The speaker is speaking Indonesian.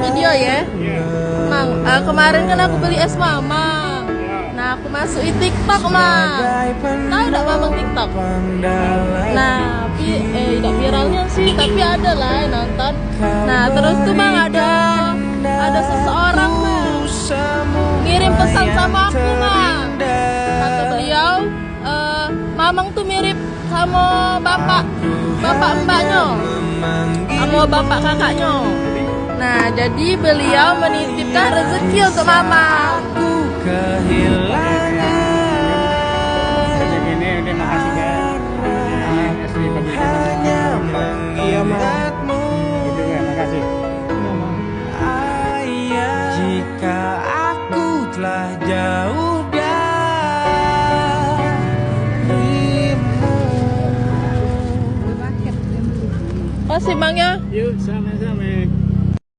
video ya. Mang, kemarin kan aku beli es Mamang. Nah, aku masukin TikTok, Mang. Tahu enggak Mamang TikTok? Nah, tidak viralnya sih, tapi ada lah yang nonton. Nah, terus tuh Mang ada seseorang, Mang, ngirim pesan sama aku, Mang. Kata beliau, Mamang tuh mirip sama bapak mbaknya, sama bapak kakaknya. Nah, jadi beliau menitipkan rezeki untuk Mamang. Ini udah makasih kan. Iya Mak. Gitu ya, makasih. Jika aku telah jauh Kasih Mang ya. Yuk sama-sama.